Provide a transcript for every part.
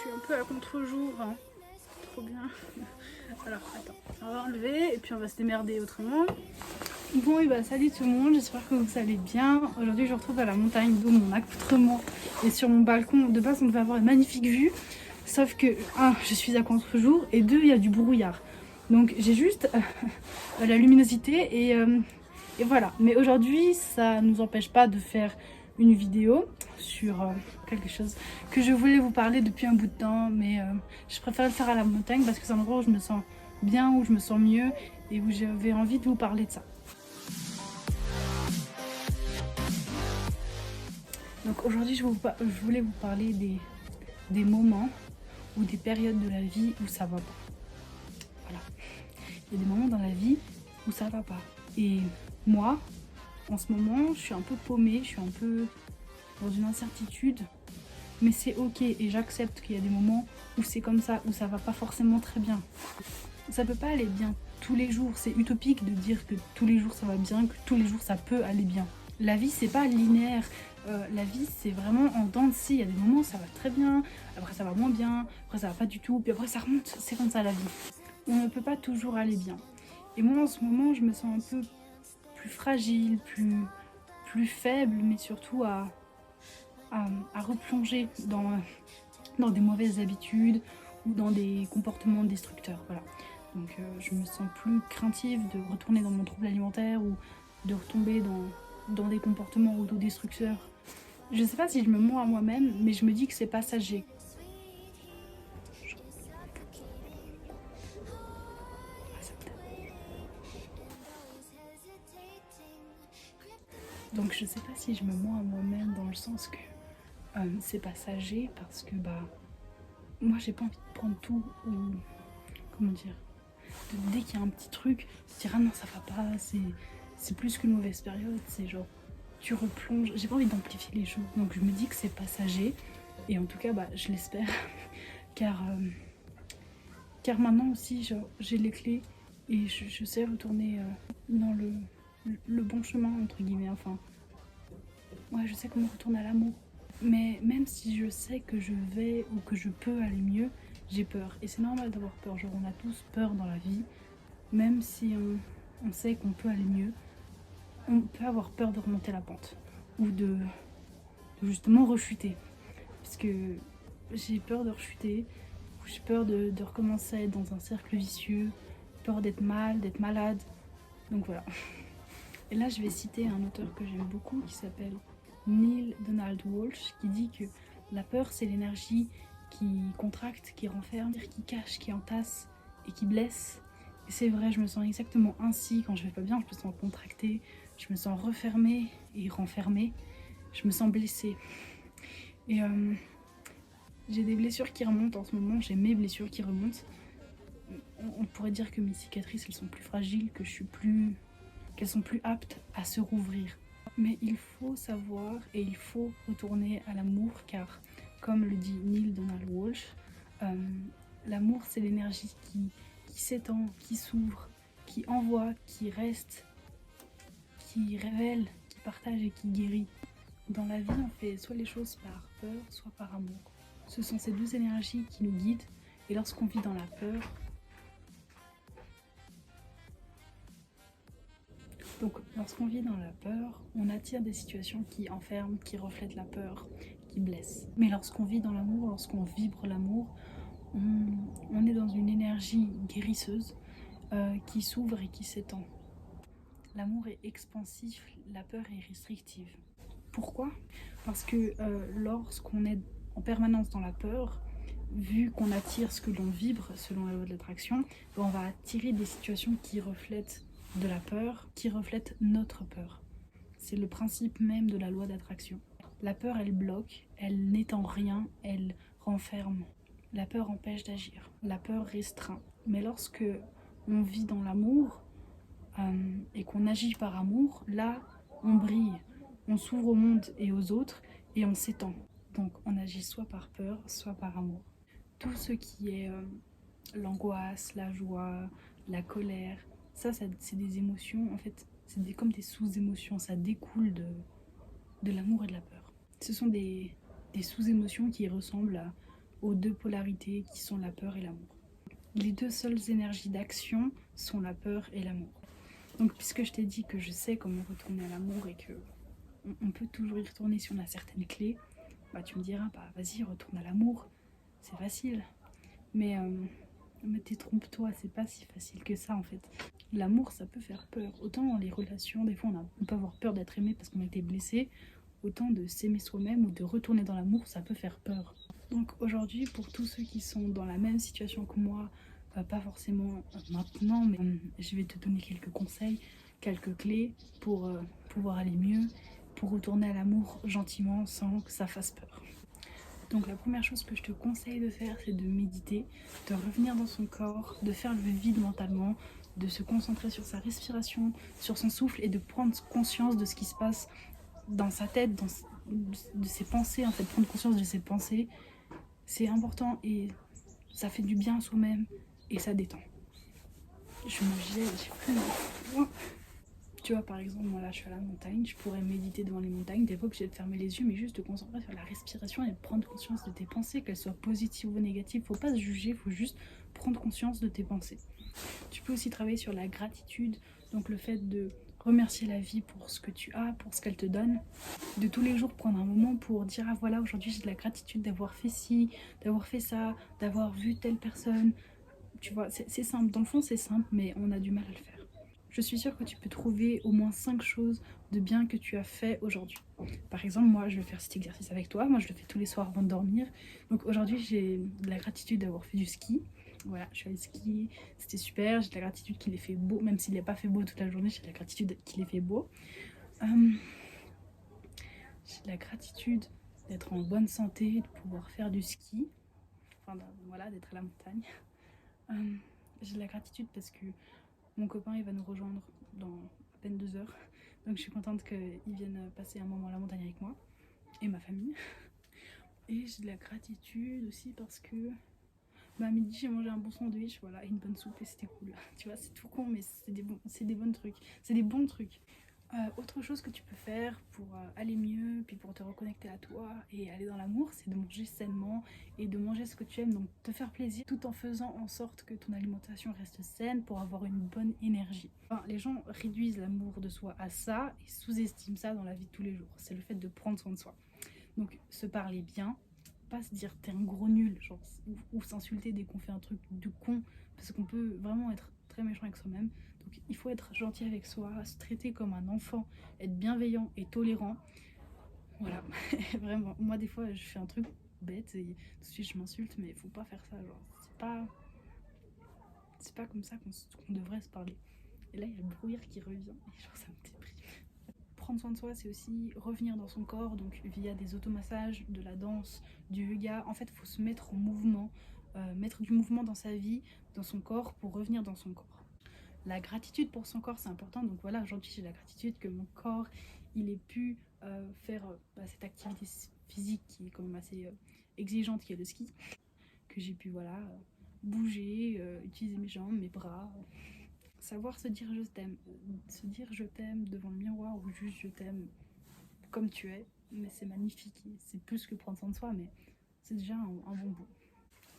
suis un peu à contre-jour, hein. Trop bien. Alors attends, on va enlever et puis on va se démerder autrement. Bon et bah salut tout le monde, j'espère que vous allez bien. Aujourd'hui je vous retrouve à la montagne d'où mon accoutrement est sur mon balcon. De base on devait avoir une magnifique vue, sauf que je suis à contre-jour et deux, il y a du brouillard. Donc j'ai juste la luminosité et voilà. Mais aujourd'hui ça ne nous empêche pas de faire une vidéo sur quelque chose que je voulais vous parler depuis un bout de temps, mais je préfère le faire à la montagne parce que c'est un endroit où je me sens bien, où je me sens mieux et où j'avais envie de vous parler de ça. Donc aujourd'hui je voulais vous parler des moments ou des périodes de la vie où ça va pas. Voilà. Il y a des moments dans la vie où ça va pas. Et moi, en ce moment, je suis un peu paumée, je suis un peu dans une incertitude. Mais c'est ok et j'accepte qu'il y a des moments où c'est comme ça, où ça va pas forcément très bien. Ça peut pas aller bien tous les jours. C'est utopique de dire que tous les jours ça va bien, que tous les jours ça peut aller bien. La vie c'est pas linéaire. La vie c'est vraiment en dents de scie. Il y a des moments où ça va très bien, après ça va moins bien, après ça va pas du tout, puis après ça remonte. C'est comme ça la vie. On ne peut pas toujours aller bien. Et moi en ce moment je me sens un peu plus fragile, plus faible, mais surtout à replonger dans des mauvaises habitudes ou dans des comportements destructeurs. Voilà. Donc je me sens plus craintive de retourner dans mon trouble alimentaire ou de retomber dans des comportements autodestructeurs. Je sais pas si je me mens à moi-même, mais je me dis que c'est passager. Donc je sais pas si je me mens à moi-même dans le sens que c'est passager parce que moi j'ai pas envie de prendre tout ou comment dire, dès qu'il y a un petit truc, se dire ah non ça va pas, c'est plus qu'une mauvaise période, c'est genre tu replonges, j'ai pas envie d'amplifier les choses, donc je me dis que c'est passager et en tout cas je l'espère car maintenant aussi genre, j'ai les clés et je sais retourner dans le bon chemin entre guillemets, enfin ouais je sais comment retourner à l'amour. Mais même si je sais que je vais ou que je peux aller mieux, j'ai peur. Et c'est normal d'avoir peur, genre on a tous peur dans la vie. Même si on sait qu'on peut aller mieux, on peut avoir peur de remonter la pente. Ou de justement rechuter. Parce que j'ai peur de rechuter, ou j'ai peur de recommencer à être dans un cercle vicieux, peur d'être mal, d'être malade. Donc voilà. Et là je vais citer un auteur que j'aime beaucoup qui s'appelle Neale Donald Walsch, qui dit que la peur c'est l'énergie qui contracte, qui renferme, qui cache, qui entasse et qui blesse. Et c'est vrai, je me sens exactement ainsi quand je vais pas bien, je me sens contractée, je me sens refermée et renfermée, je me sens blessée. Et j'ai des blessures qui remontent en ce moment, j'ai mes blessures qui remontent. On pourrait dire que mes cicatrices elles sont plus fragiles, qu'elles sont plus aptes à se rouvrir. Mais il faut savoir et il faut retourner à l'amour car, comme le dit Neale Donald Walsch, l'amour c'est l'énergie qui s'étend, qui s'ouvre, qui envoie, qui reste, qui révèle, qui partage et qui guérit. Dans la vie, on fait soit les choses par peur, soit par amour. Ce sont ces deux énergies qui nous guident et lorsqu'on vit dans la peur, donc lorsqu'on vit dans la peur, on attire des situations qui enferment, qui reflètent la peur, qui blessent. Mais lorsqu'on vit dans l'amour, lorsqu'on vibre l'amour, on est dans une énergie guérisseuse qui s'ouvre et qui s'étend. L'amour est expansif, la peur est restrictive. Pourquoi ? Parce que lorsqu'on est en permanence dans la peur, vu qu'on attire ce que l'on vibre selon la loi de l'attraction, on va attirer des situations qui reflètent de la peur, qui reflète notre peur. C'est le principe même de la loi d'attraction. La peur, elle bloque, elle n'étend rien, elle renferme. La peur empêche d'agir, la peur restreint. Mais lorsque on vit dans l'amour et qu'on agit par amour, là, on brille, on s'ouvre au monde et aux autres et on s'étend. Donc on agit soit par peur, soit par amour. Tout ce qui est l'angoisse, la joie, la colère, ça c'est des émotions, en fait, c'est comme des sous-émotions, ça découle de l'amour et de la peur. Ce sont des sous-émotions qui ressemblent à aux deux polarités qui sont la peur et l'amour. Les deux seules énergies d'action sont la peur et l'amour. Donc puisque je t'ai dit que je sais comment retourner à l'amour et que on peut toujours y retourner si on a certaines clés, bah tu me diras, bah vas-y, retourne à l'amour, c'est facile. Mais détrompe-toi, c'est pas si facile que ça en fait. L'amour, ça peut faire peur. Autant dans les relations, des fois on peut avoir peur d'être aimé parce qu'on a été blessé, autant de s'aimer soi-même ou de retourner dans l'amour, ça peut faire peur. Donc aujourd'hui, pour tous ceux qui sont dans la même situation que moi, pas forcément maintenant, mais je vais te donner quelques conseils, quelques clés pour pouvoir aller mieux, pour retourner à l'amour gentiment sans que ça fasse peur. Donc la première chose que je te conseille de faire, c'est de méditer, de revenir dans son corps, de faire le vide mentalement, de se concentrer sur sa respiration, sur son souffle et de prendre conscience de ce qui se passe dans sa tête, de ses pensées, en fait, prendre conscience de ses pensées. C'est important et ça fait du bien à soi-même et ça détend. Je me gèle, j'ai plus envie. Tu vois, par exemple, moi là je suis à la montagne, je pourrais méditer devant les montagnes, t'es pas obligé de fermer les yeux, mais juste de concentrer sur la respiration et de prendre conscience de tes pensées, qu'elles soient positives ou négatives. Faut pas se juger, faut juste prendre conscience de tes pensées. Tu peux aussi travailler sur la gratitude, donc le fait de remercier la vie pour ce que tu as, pour ce qu'elle te donne. De tous les jours prendre un moment pour dire ah voilà, aujourd'hui j'ai de la gratitude d'avoir fait ci, d'avoir fait ça, d'avoir vu telle personne. Tu vois, c'est simple, dans le fond c'est simple, mais on a du mal à le faire. Je suis sûre que tu peux trouver au moins 5 choses de bien que tu as fait aujourd'hui. Par exemple, moi je vais faire cet exercice avec toi, moi je le fais tous les soirs avant de dormir. Donc aujourd'hui j'ai de la gratitude d'avoir fait du ski. Voilà, je suis allée skier, c'était super, j'ai de la gratitude qu'il ait fait beau, même s'il n'a pas fait beau toute la journée, j'ai de la gratitude qu'il ait fait beau. J'ai de la gratitude d'être en bonne santé, de pouvoir faire du ski, enfin voilà, d'être à la montagne. J'ai de la gratitude parce que mon copain il va nous rejoindre dans à peine 2 heures, donc je suis contente qu'il vienne passer un moment à la montagne avec moi et ma famille. Et j'ai de la gratitude aussi parce que à midi j'ai mangé un bon sandwich, voilà, et une bonne soupe et c'était cool. Tu vois, c'est tout con mais c'est des bons trucs, c'est des bons trucs. Autre chose que tu peux faire pour aller mieux, puis pour te reconnecter à toi et aller dans l'amour, c'est de manger sainement et de manger ce que tu aimes, donc te faire plaisir tout en faisant en sorte que ton alimentation reste saine pour avoir une bonne énergie. Enfin, les gens réduisent l'amour de soi à ça et sous-estiment ça dans la vie de tous les jours. C'est le fait de prendre soin de soi. Donc se parler bien, pas se dire t'es un gros nul, genre, ou s'insulter dès qu'on fait un truc de con, parce qu'on peut vraiment être très méchant avec soi-même. Donc il faut être gentil avec soi, se traiter comme un enfant, être bienveillant et tolérant. Voilà, vraiment. Moi des fois je fais un truc bête et tout de suite je m'insulte, mais faut pas faire ça, genre c'est pas comme ça qu'on devrait se parler. Et là il y a le brouillard qui revient et genre ça me déprime. Prendre soin de soi, c'est aussi revenir dans son corps, donc via des automassages, de la danse, du yoga. En fait, il faut se mettre en mouvement, mettre du mouvement dans sa vie, dans son corps, pour revenir dans son corps. La gratitude pour son corps, c'est important. Donc voilà, aujourd'hui, j'ai la gratitude que mon corps, il ait pu faire cette activité physique qui est quand même assez exigeante, qui est le ski. Que j'ai pu, voilà, bouger, utiliser mes jambes, mes bras. Savoir se dire je t'aime, se dire je t'aime devant le miroir ou juste je t'aime comme tu es, mais c'est magnifique, c'est plus que prendre soin de soi, mais c'est déjà un bon bout.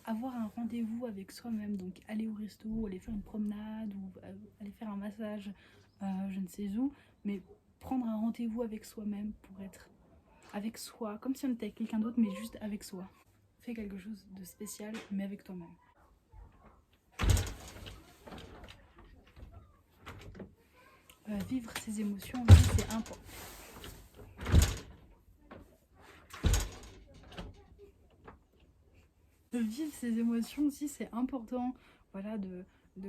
Avoir un rendez-vous avec soi-même, donc aller au resto, aller faire une promenade ou aller faire un massage, je ne sais où, mais prendre un rendez-vous avec soi-même pour être avec soi, comme si on était avec quelqu'un d'autre, mais juste avec soi. Fais quelque chose de spécial, mais avec toi-même. Vivre ses émotions aussi, c'est important. Vivre ses émotions aussi, c'est important. Voilà,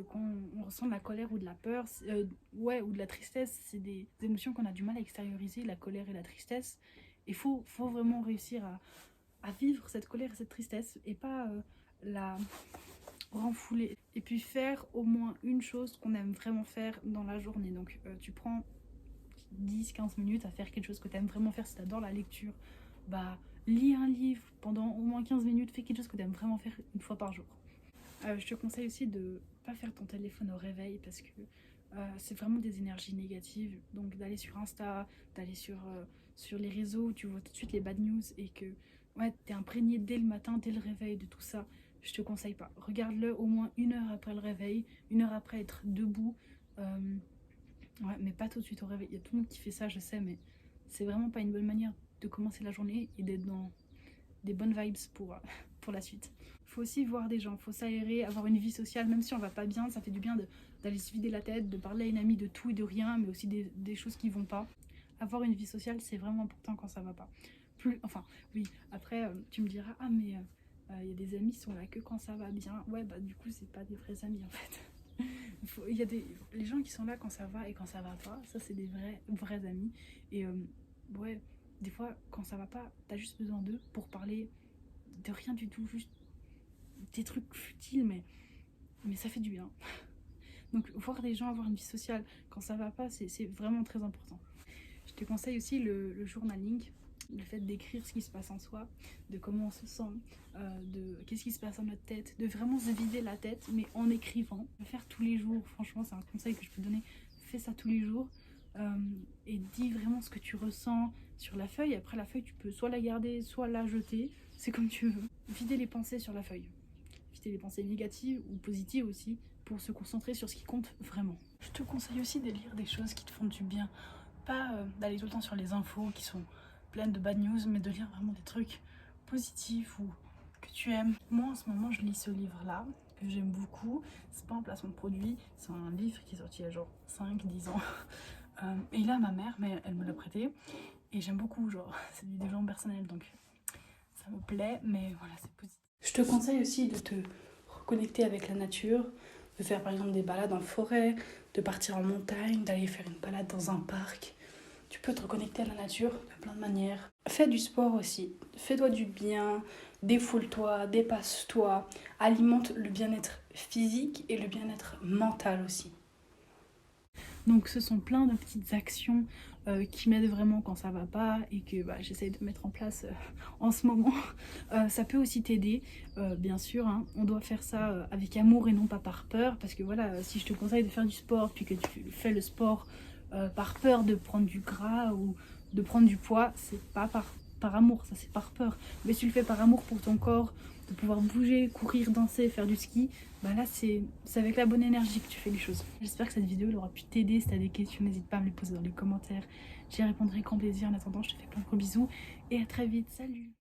quand on ressent de la colère ou de la peur, ouais, ou de la tristesse, c'est des émotions qu'on a du mal à extérioriser, la colère et la tristesse. Il faut vraiment réussir à vivre cette colère et cette tristesse et pas la renfouler. Et puis faire au moins une chose qu'on aime vraiment faire dans la journée. Donc tu prends 10-15 minutes à faire quelque chose que tu aimes vraiment faire. Si tu adores la lecture, bah lis un livre pendant au moins 15 minutes, fais quelque chose que tu aimes vraiment faire une fois par jour. Je te conseille aussi de pas faire ton téléphone au réveil parce que c'est vraiment des énergies négatives. Donc d'aller sur Insta, d'aller sur les réseaux où tu vois tout de suite les bad news et que ouais, t'es imprégné dès le matin, dès le réveil de tout ça, je te conseille pas. Regarde-le au moins 1 heure après le réveil, 1 heure après être debout. Ouais, mais pas tout de suite au réveil. Il y a tout le monde qui fait ça, je sais, mais c'est vraiment pas une bonne manière de commencer la journée et d'être dans des bonnes vibes pour la suite. Faut aussi voir des gens, faut s'aérer, avoir une vie sociale, même si on va pas bien, ça fait du bien d'aller se vider la tête, de parler à une amie de tout et de rien, mais aussi des choses qui vont pas. Avoir une vie sociale, c'est vraiment important quand ça va pas. Enfin, oui, après, tu me diras, ah, mais il y a des amis qui sont là que quand ça va bien. Ouais, bah du coup, c'est pas des vrais amis en fait. Il y a les gens qui sont là quand ça va et quand ça va pas, ça c'est des vrais amis. Et ouais, des fois quand ça va pas, t'as juste besoin d'eux pour parler de rien du tout, juste des trucs futiles, mais ça fait du bien. Donc voir des gens, avoir une vie sociale quand ça va pas, c'est vraiment très important. Je te conseille aussi le journaling, le fait d'écrire ce qui se passe en soi, de comment on se sent, de qu'est-ce qui se passe dans notre tête, de vraiment se vider la tête, mais en écrivant. Le faire tous les jours, franchement, c'est un conseil que je peux donner. Fais ça tous les jours et dis vraiment ce que tu ressens sur la feuille. Après, la feuille, tu peux soit la garder, soit la jeter, c'est comme tu veux. Vider les pensées sur la feuille. Vider les pensées négatives ou positives aussi, pour se concentrer sur ce qui compte vraiment. Je te conseille aussi de lire des choses qui te font du bien. Pas d'aller tout le temps sur les infos qui sont pleines de bad news, mais de lire vraiment des trucs positifs ou que tu aimes. Moi en ce moment je lis ce livre là que j'aime beaucoup. C'est pas un placement de produit, c'est un livre qui est sorti il y a genre 5-10 ans. Et là ma mère, mais elle me l'a prêté et j'aime beaucoup, genre c'est du développement personnel donc ça me plaît, mais voilà, c'est positif. Je te conseille aussi de te reconnecter avec la nature, de faire par exemple des balades en forêt, de partir en montagne, d'aller faire une balade dans un parc. Tu peux te reconnecter à la nature de plein de manières. Fais du sport aussi, fais-toi du bien, défoule-toi, dépasse-toi, alimente le bien-être physique et le bien-être mental aussi. Donc ce sont plein de petites actions qui m'aident vraiment quand ça va pas et que j'essaye de mettre en place en ce moment. Ça peut aussi t'aider, bien sûr, hein. On doit faire ça avec amour et non pas par peur, parce que voilà, si je te conseille de faire du sport puis que tu fais le sport par peur de prendre du gras ou de prendre du poids, c'est pas par amour, ça c'est par peur. Mais si tu le fais par amour pour ton corps, de pouvoir bouger, courir, danser, faire du ski, là c'est avec la bonne énergie que tu fais les choses. J'espère que cette vidéo elle aura pu t'aider. Si tu as des questions, n'hésite pas à me les poser dans les commentaires. J'y répondrai avec grand plaisir. En attendant, je te fais plein de gros bisous et à très vite. Salut!